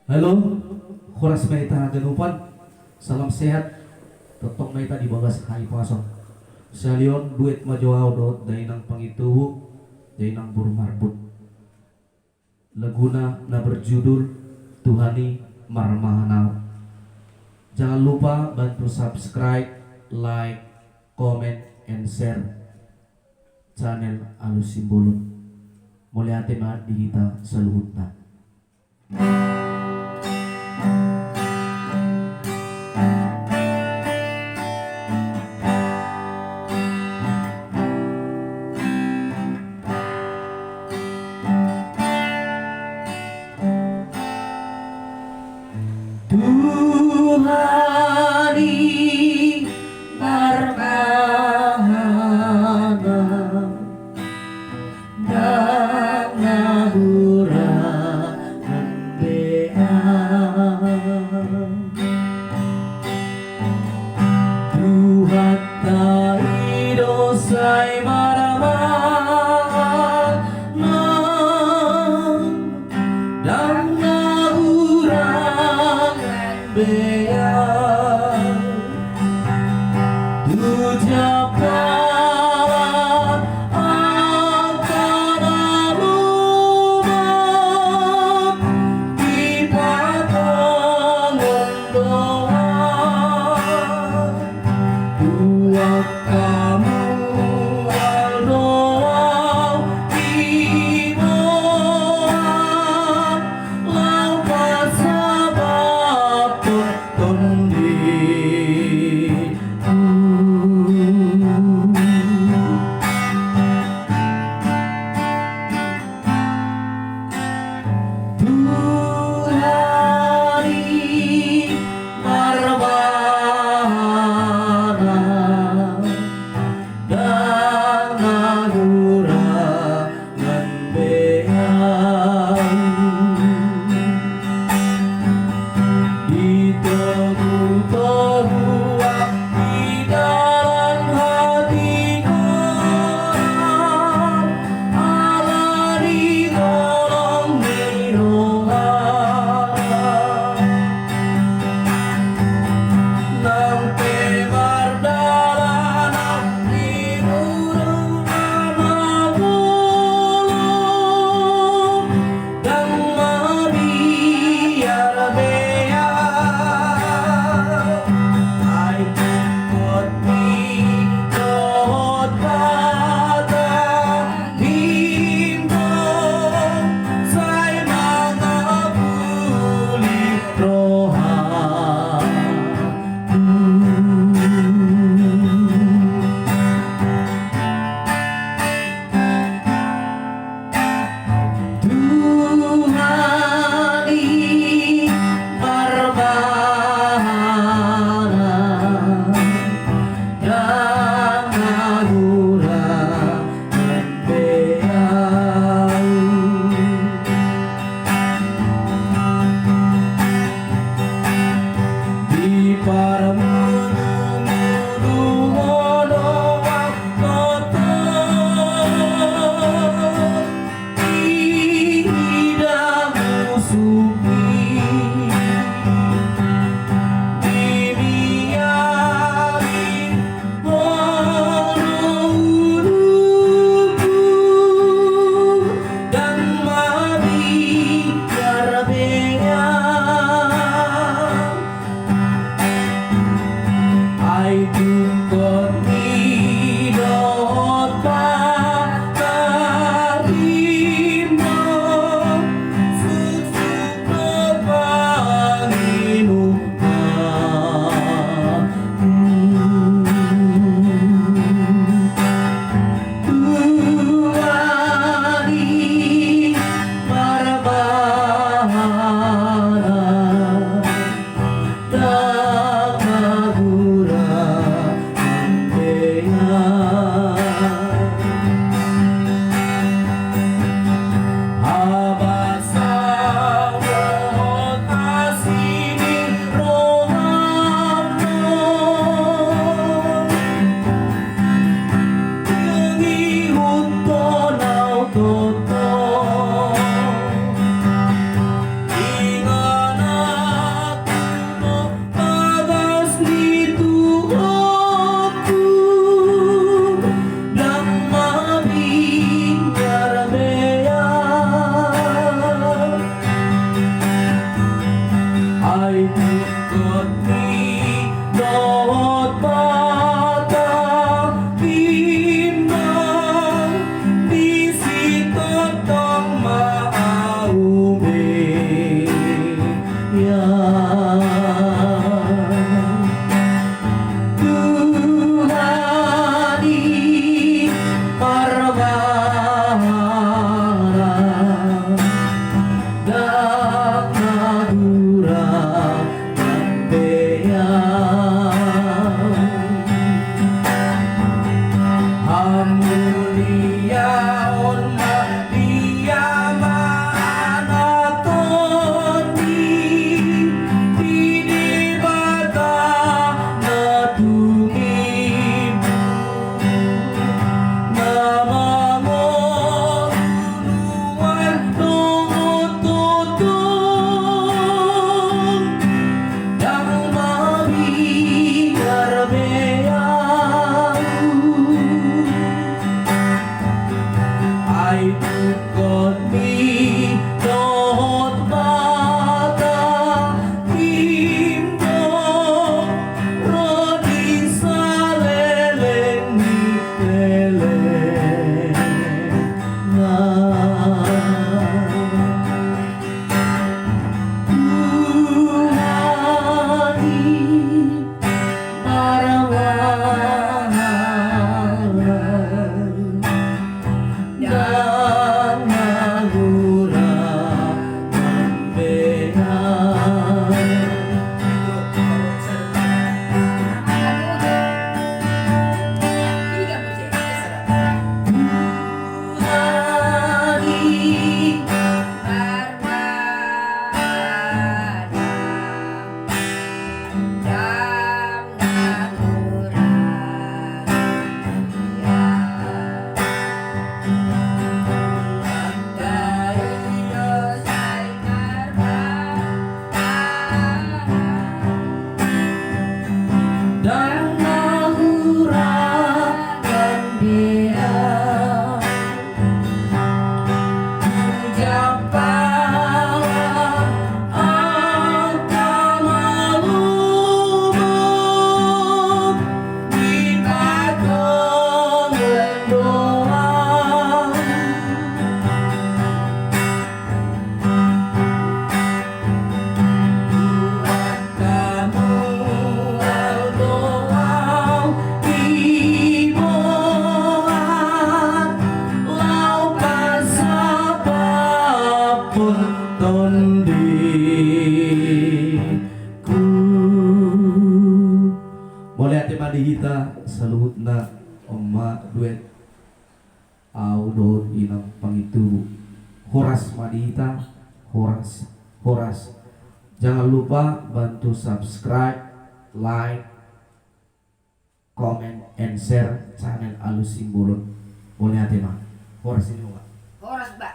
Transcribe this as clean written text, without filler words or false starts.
Halo, Horas Maita Ganupan, salam sehat, Totong Maita di Bagas Hahipasonmi. Salion duet majoao dot Dainang Pangitubu, Dainang Marbun. Laguna na berjudul Tuhani Marmahan Ahu. Jangan lupa bantu subscribe, like, comment, and share channel Alus Simbolon. Mauliatema di kita saluhutna. Tuhani marmahan dan hahurangan Tuhan tai dosai marmahan dan hahurangan ucapan akan alumat di patangan doa buat kamu al doa iman lau pasabab ton ikut ni dohot mata timbang di situ tong mau ya Tuhani marmahan Mauliatema dihita saluhutna Oma Duet dohot Inong Pangitubu horas madihita horas. Jangan lupa bantu subscribe, like, comment, and share channel Alus Simbolon Mauliatema. Horas ini, Mbak. Horas, Mbak.